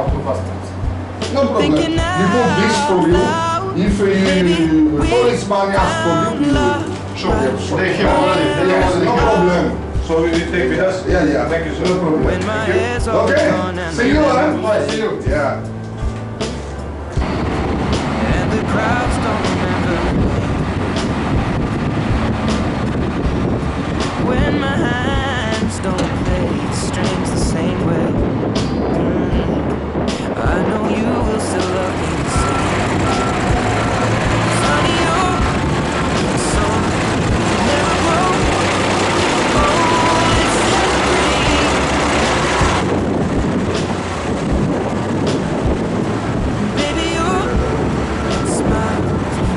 autobastante. No problem. We put this for you. If policeman asks for you, show them. They have already. No problem. So we take with us? Yeah. Thank you, sir. No problem. When my hair's all Okay. gone and See you, the- See you. Yeah. and the crowds don't remember me. When my hands don't play strings the same way, I know you will still love me the same. Honey, you're so never grow old. It's free. Baby, your smile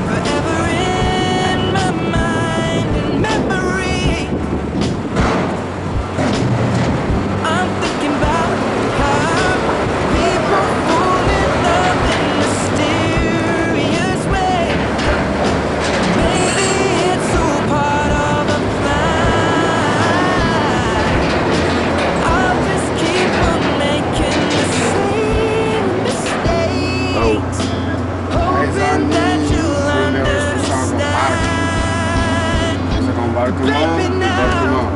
forever in my mind and memory. I'm thinking about how we both fall in love in mysterious way. Maybe it's all part of a plan. I'll just keep on making the same mistakes, hoping that you'll understand. Baby, now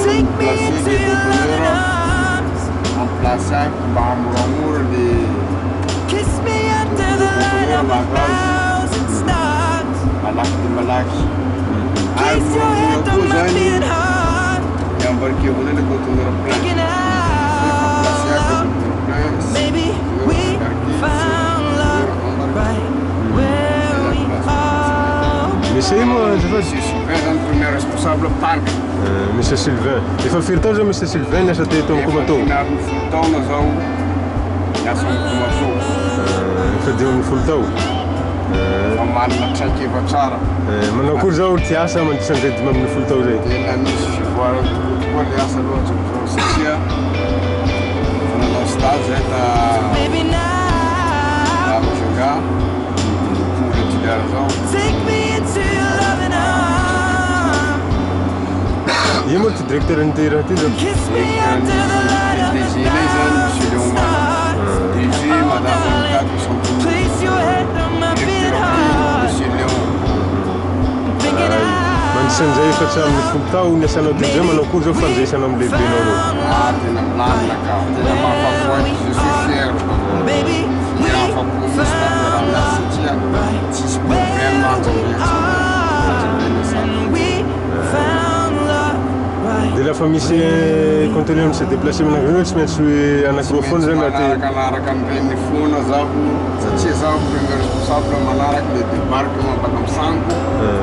take me into your loving arms. Kiss me under the light of 1,000 stars. Place your hand on my beating heart. Thinking out loud. Maybe we found love right where we are. Monsieur moi, je vois. Sylvain, premier responsable parc. Monsieur Sylvain. Efa firy tao zao Monsieur Sylvain niasa teto amin'ny Komato. Taona zao niasa amin'ny Komato. Efa dimy amin'ny folo tao. Mamalina traikefa tsara. Manao akory zao ty asa mandrisan'izay dimy amin'ny folo tao zay. Tena misy fivoarana tokoa le asa loatra amin'izao satria nanao stage zay ta Baby, now Majunga pour étudiant zao. take me into your loving arms. Io moa ty directeur-n'ity raha ty zao. Kiss me under the light of DG lay zany Monsieur 1,000 Léon stars. DG Madame Moncade sont tous Place your head on my beating directeur heart. Monsieur Léon. Thinking out Mandrisan'izay efatsa amin'ny folo tao niasanao ty zay manao akory zao fandraisanao amin'ny lehibenao reo. Tena milamina ka tena mahafapo je suis fier. baby, we Tena afapo misy raha satria tsisy problème anjavetsy. and we found love right. De lafa misy contenu misy déplacé menangreo tsy maintsy anakiroa foana zany aty. Manaraka an'ireny foana zaho satria zaho premier responsable manaraka le débarquement baka amin'ny sango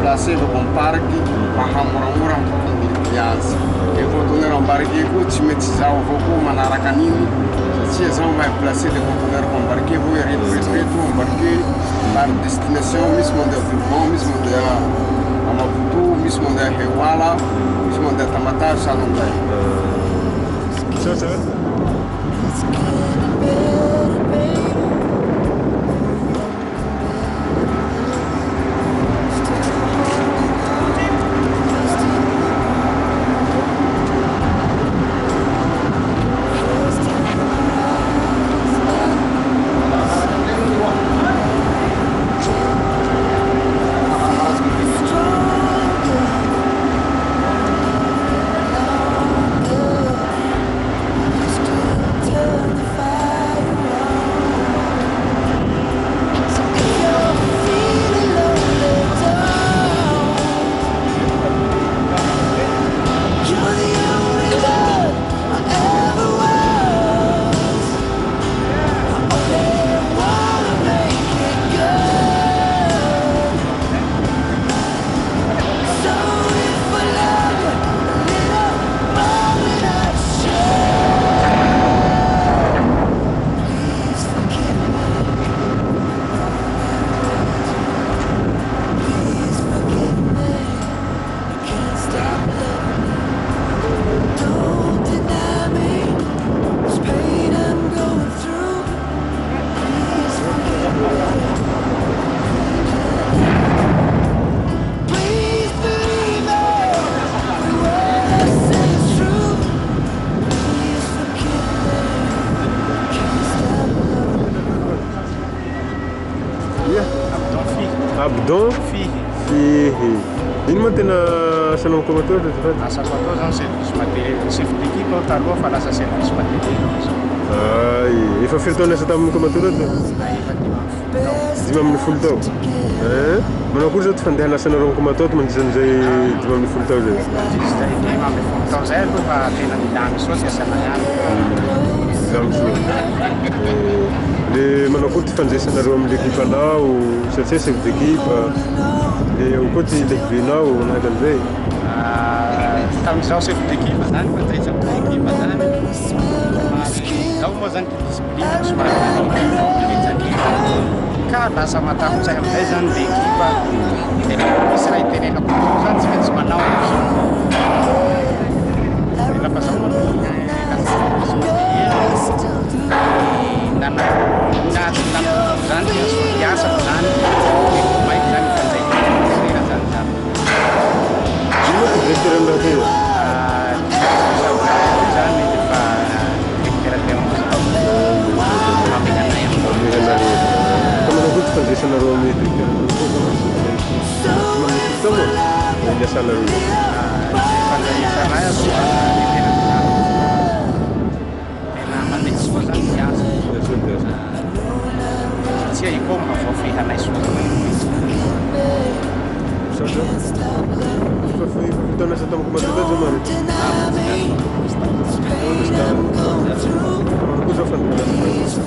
placevako amin'ny parky mahamoramora amin'ny azy. E conteneur embarqué koa tsy mety zaho avao koa manaraka an'iny satria zaho mahay placer le conteneur embarqué avao reto embarqué par destination misy mandeha Vivon, misy mandeha Maputo, misy mandeha Hewala, misy mandeha Tamatave Sanonday. Turn the fire. Ia? Abdon Fihy. Abdon Fihy. Fihy. Ino moa tena asanao komateur azafady? Asako atao zany service matériel. Chef d'équipe aho taloha fa lasa service matériel. Ay, efa firy taona asa tamin'ny komateur eto? Efa 10 tao. Manao akory zao ty fandehan'asanareo komateur mandrisan'izay 10 tao zay? Zay 10 tao zay aloha fa tena milamy soa ty asana ihany. Milamy soa. Le manao akory ty fandraisanareo amin'ny l'équipe anao satria chef d'équipe le ao koa ty lehibenao nahaka an'izay? Tamin'izaho chef d'équipe zany fandraisako l'équipe zany zaho moa zany discipline somary ka lasa matahotsay amin'izay zany l'équipe tena misy raha itenenako zany tsy maintsy manao lafa zaho zany asako zany maiky zany fandraisana zany zany. Ino moa ty directeur aminao ty? Zany efa directeur Ka manao akory ty fandraisanareo amin'ny directeur amin'ny fotoa moa? Niasanareo? fandraisana azy tena mandeha soa zany miasa satria io koa mahavoafihanay soa. Taona asa tamin'ny komateur zao maro? Manao koa zao fandehan'asa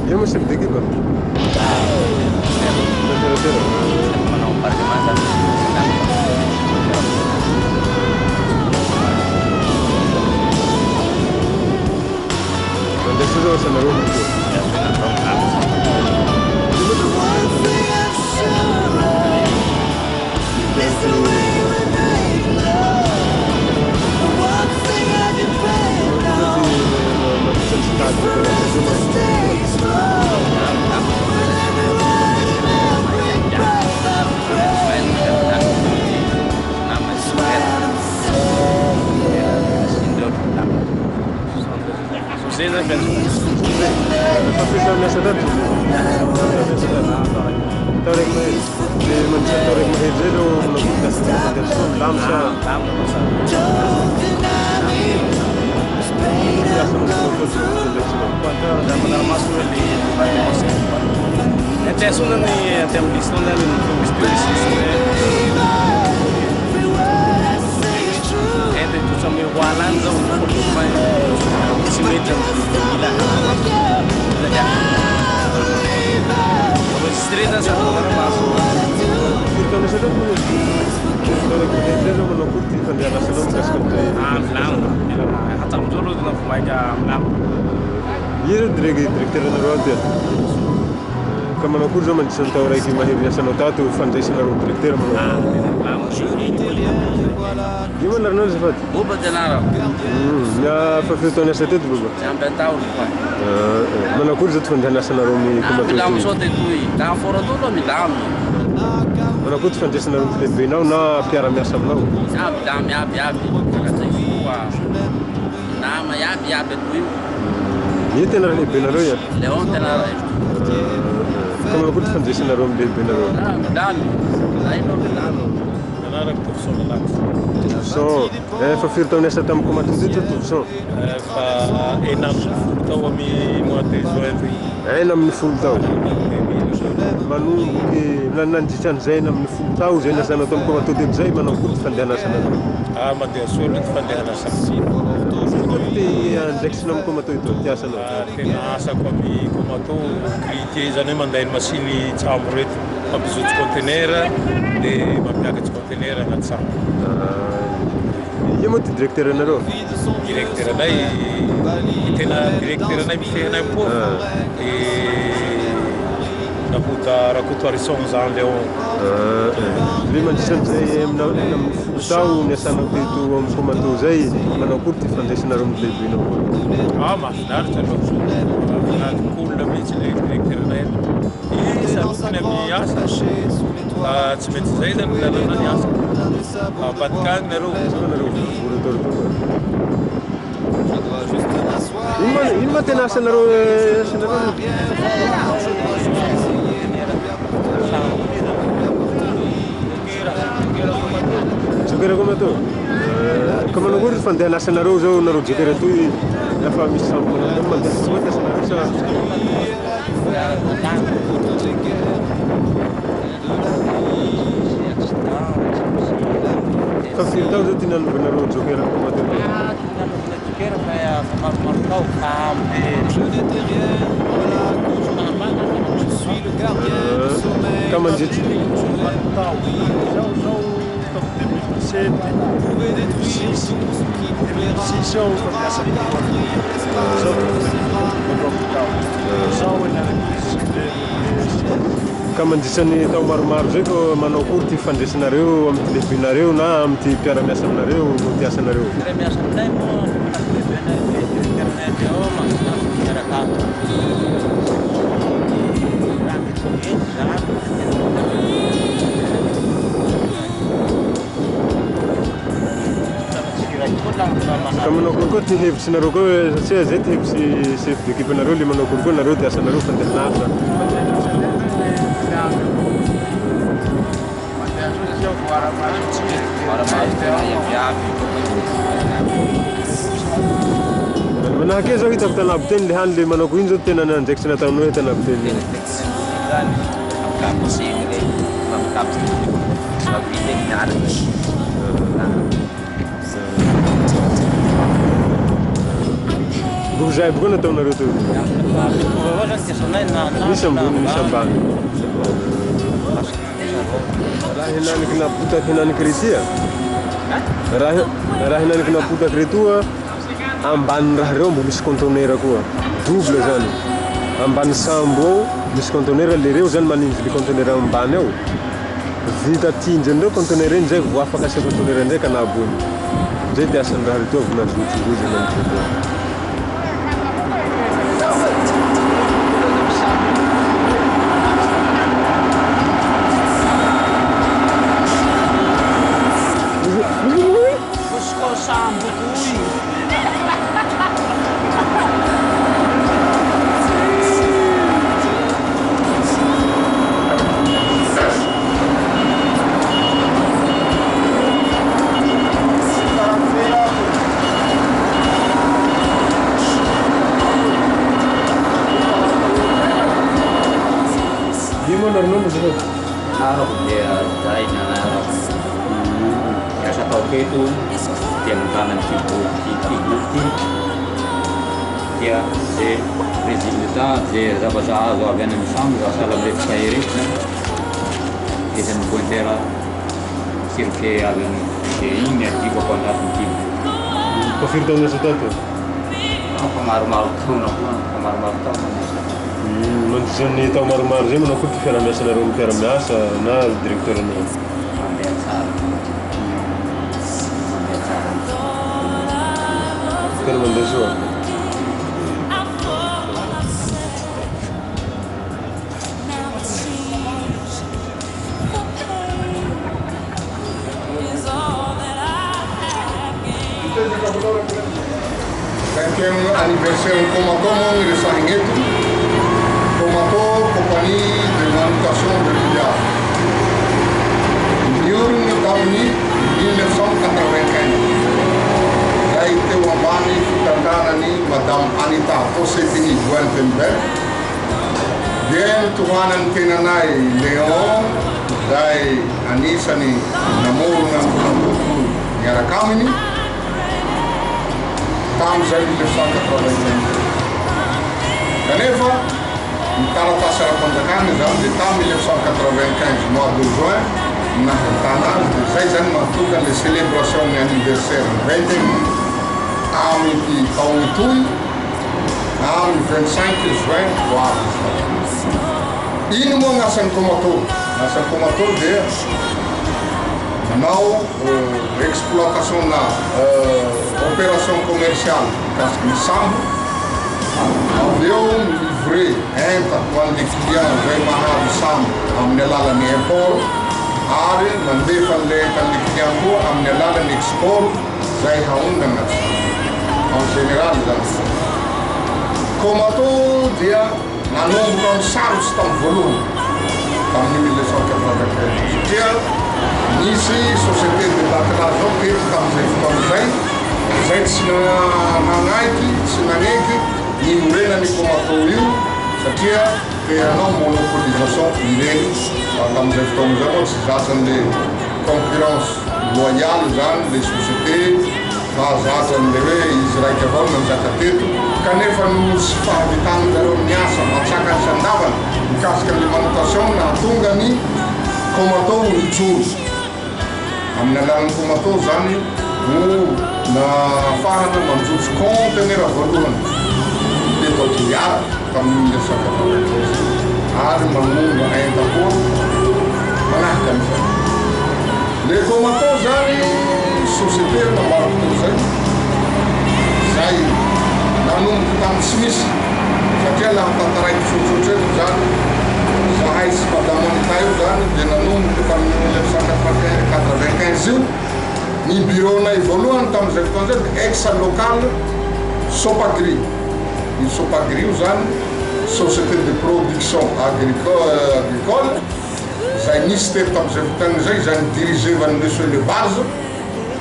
Io moa chef d'équipe? Manao parlementa. Adesso dove sono Roma? Até sono até uma lição da é de tudo meio balança um pouco mais se mete lá os estrelas já não eram mais então nessa data não não curti quando era só não cascatei não até um jogo não vai já não ir director na roda kama na kurza man santa ora ki mahi biasa notatu fandraisana ro directeur mano Gimana narno zafat? Buba denara. Ya fa fito nessa teto buba. Sampai tahu pai. Mana kurza tu fandraisana ro mi Como tu? Dam so te tui. Dam fora tudo mi dam. Mana kurza fandraisana ro te benau na piara miasa blau. Ya dam ya kata iwa. Nama ya tui. Ni tenar ni benaro ya. Leon tenara. Como kurza fandraisana ro mi benaro. Dam. Aí não dam. So, fa firtao nessa tam como tu dito tu so. Fa enam tao ami moate zoevi. Enam fultao. Manu que lanan dichan zaina min fultao zaina sana tam como tu dito zai manu kurza fandana sana. Ah, mas de sulit fandana sana. Ti andexnam como tu itu tiasa no. Tena asa kami como tu kriti zane mandai masini chamret abizut container de mampiaka tsy container anaty sambo. Io moa ty directeur anareo? Directeur anay tena directeur anay mifehanay po nahuta rakotoarisong zany leo le mandrisan'izay amin'ny folo tao niasanao teto amin'ny komato zay manao akory ty fandraisanareo amin'ny lehibenao? Mahafinaritra aloha mahafinaritra cool mihitsy le directeur anay salokany amin'ny asa tsy mety zay zany lalana ny asa apatikany nareo ino ma tena asanareo jokera komato ka manao kory fandehana asanareo zao nareo jokera toy lafa misy sambo mandeha koty asanareo sa fa firy tao zao tia nanombanareo jokera komato ka manjitsy ka mandrisan'ny tao maromaro zay ko manao kory ty fandraisanareo amin'ny ty lehibinareo na amin'ny ty mpiara-miasa aminareo no ty asanareo ka manao kory koa ty hevitsinareo koa satria zay ty hevitsy chef d'équipe nareo le manao kory koa nareo ty asanareo fandehanasa manahaky zao hitako tanabo teny le hany le manao ko iny zao tena nandraikitsy nataonao hoe tanabo teny Bozay koa nataonareo to misy ambony misy ambany raha henaniky napotaky henaniky retia raha henaniky napotaky retoa ambany raha reo mbo misy conteneur koa double zany ambany sambo ao misy conteneur le reo zany maninjy le conteneur ambany ao vita tinjandreo conteneur iny zay vo afaka asia conteneur ndraiky anabony zay ty asan'ny raha retoa vo nazotsorozy nanitoa Mandisan'ny tao maromaro zay manao kory ty fiara-miasanareo amin'ny mpiara-miasa na directeur anao tena mandeha soa Tem aniversário como a Tom de Sangueto, como a Companhia de Manutenção de Viagem. Em Camini, 1995. Daí tem uma banda que Madame Anita Tossetini Guantenberg. Then Tuhanan Tenanai Leon, daí Anissa ni namoro ng Kunabutu Ngara Camini. Estamos em 1995. Canefa, estava a passar a conta carne, já de 1995, mois de juin, na Rentana, de 6 anos, uma tuga de celebração de aniversário. 20 anos de Kaunitui, anos 25 de juin, 4. E no mundo nasceu como ator de não exploitação na operação comercial de sambo, eu livrei entra quando o cliente veio marrar de sambo a menelala no aeroporto, ary mandefa an'le entan'le client koa amin'ny alalan'ny export zay haondana en général zany. Komato dia nanomboka amin'ny sarotsy tamin'ny voalohany tamin'ny 1995 satria nisy société de batelage zao teto tamin'izay fotoan'izay zay tsy nanaiky tsy naneky ninorenany Komato io satria teanao monopolisation ireny tamin'izay fotoan'izay moa tsy zatsan'le concurrence loyale zany le société fa zatsan'le hoe izy raiky avao nanjaka teto kanefa no tsy fahavitany zareo miasa matsaka isandavana mikasika an'le manutention nahatonga ny Komato nijoro amin'ny alalan'ny Komato zany no nahafahana manjotsy conteneur voalohany teto Toliara tamin'ny 1995 ary manomba enta koa manahaka an'izay. Le Komato zany société nambarako teo zay zay nanomboka tamin'ny tsy misy satria laha tantaraiky tsotsotra eto zany zahay sy madame Anita io zany dia nanomboka tamin'ny 1995 io ny bureau-nay voalohany tamin'izay fotoan'izay dia ex local Sopagri. Io Sopagri io zany société de production agricole zay nisy teto tamin'izay fotoan'izay zany dirigevany monsieur Le Base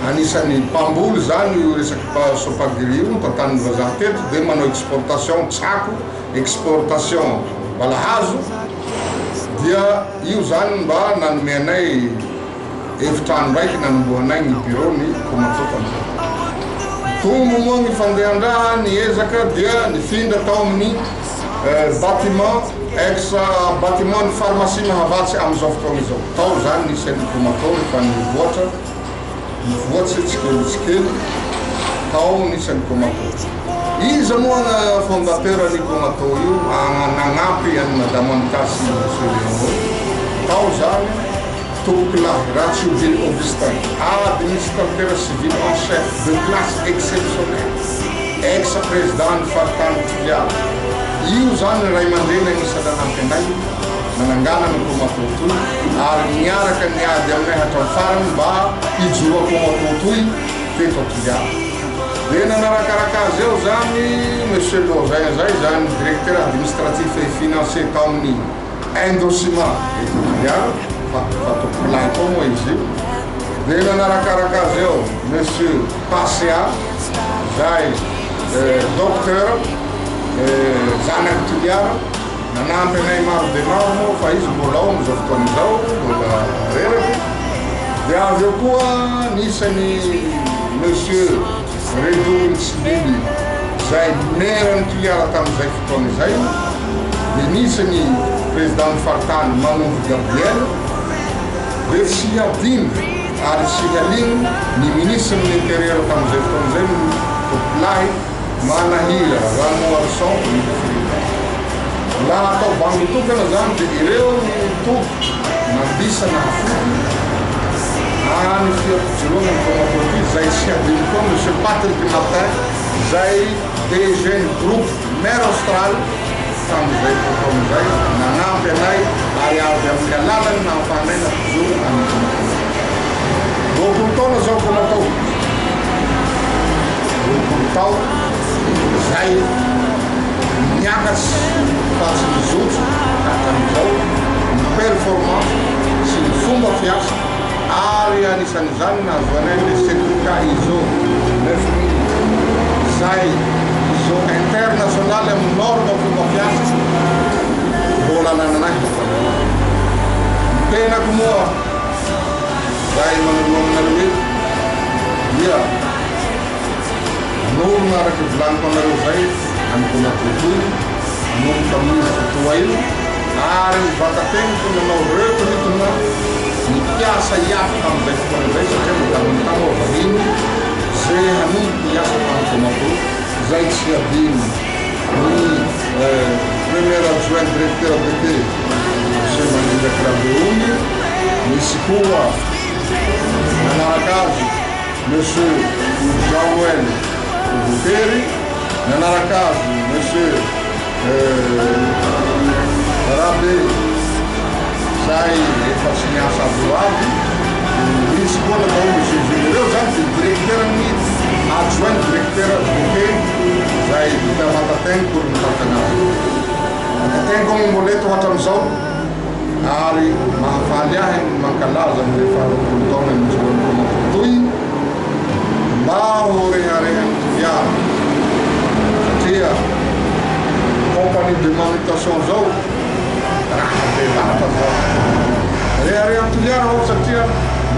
anisan'ny mpamboly zany io resaky Sopagri io tantan'ny vazaha teto dia manao exportation tsako exportation balahazo dia io zany mba nanomeanay efitrano raiky nanombohanay ny bureau ny Komato tamin'izay. Tombo moa ny fandehandraha niezaka dia nifindra tao amin'ny bâtiment ex bâtiment ny pharmacie Mahavatsy amin'izao fotoan'izao tao zany nisy an'ny Komato fa nivoatsy tsikely tao nisy an'ny Komato. Iza moa na fondateur an'ny Komato io nagnampy an'ny madame Anita sy monsieur Léon tao zany tompokolahy Ratiouville Augustin administrateur civil en chef de classe exceptionnelle ex-président ny faritany Toliara. Io zany ray aman-dreny anisanampy anay nanangana ny Komato toy ary niaraka niady aminay hatramin'ny farany mba hijoro Komato toy teto Toliara. Dia nanarakaraka azy eo zany monsieur Lozin zay zany directeur administratif et financier tao amin'ny Indocima eto Toliara fa tompokolahy koa moa izy io. Dia nanarakaraka azy eo monsieur Pasea zay docteur zanaky Toliara nanampy anay maro dia maro moa fa izy mbola ao am'izao fotoan'izao mbola reraky. Dia avy eo koa nisany monsieur Redoul Tsibiby zay maire-ny Toliara tamin'izay fotoan'izay dia nisany président ny faritany Manombo Gabriel dia tsy adino ary tsy halino ny ministre ny intérieur tamin'izay fotoan'izay ny tompokolahy Manahira Ranoarson laha atao bango tokana zany dia ireo ny tompoko nandisa nahafoty any fiampijoroana ny Komato ty zay tsy adino koa monsieur Patrick Martin zay DG ny groupe Mer Austral tamin'izay fotoan'izay nanampy anay ary avy amin'ny alalany nahafahanay nampijoro amin'ny Komato. Roapolo taona zao Komato roapolo tao zay niakatsy fa tsy nizotso hatramin'izao ny performance sy ny fomba fiasa ary anisan'izany nahazoanay le certificat ISO 9000 zay ISO international amin'ny norme fomba fiasa mbola nananay tenako moa zay manoloanareo dia norona araky volaniko anareo zay amin'ny Komato toy nomo tamin'izy fotoa io ary mivaka-teniko nanao reconitona ny piasa iafa tamin'izay fotoan'izay satria madame Anita moa vahiny zay hanomboky hiasa tamin'ny Komato zay tsy adino ny premier adjoint directeur DT monsieur Mandrindraky Rabeony misy koa nanaraka azy monsieur Joel Botery nanaraka azy monsieur Rabe zay efa tsy miasa avoavy. Misy koa natao misy reo zany ty directeur-ny adjoint directeur bouquet zay vita Vatatenga pour mitantana azy. Vatatenga mbola eto hatram'izao ary mahafaly ahy mankalaza amin'ny rehefa 20 taona misy toy mba ho reharehan'ny filiara satria compagnie de manutention zao raha bevata zao reharehan'ny filiara ao satria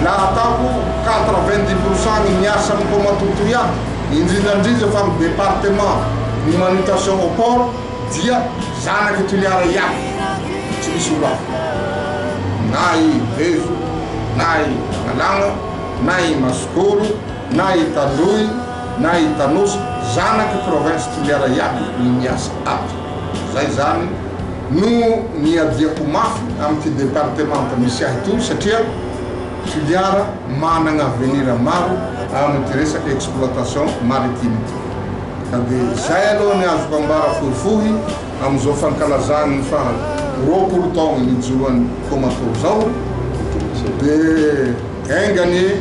laha ataoko 90% ny miasa amin'ny tomatotoy ato indrindrandrindra fa amin'ny département ny manutention au port dia zanaky filiara iaby tsy misy olo hafa na i Vezo na i Malanga na i Masikoro na i Tandroy na i Tanosy zanaky province filiara iaby ny miasa ato zay zany no niadiako mafy amin'ny département misy ahy to satria filiara manana avenir maro amin'ny resaky exploitation maritime ka dia zay aloha ny azoko ambara fohifohy amin'izao fankalazany fa 20 taona nijoroan'ny tomato zao dia engany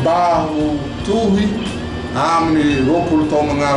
mba ho tohy amin'ny 20 taona magnaraka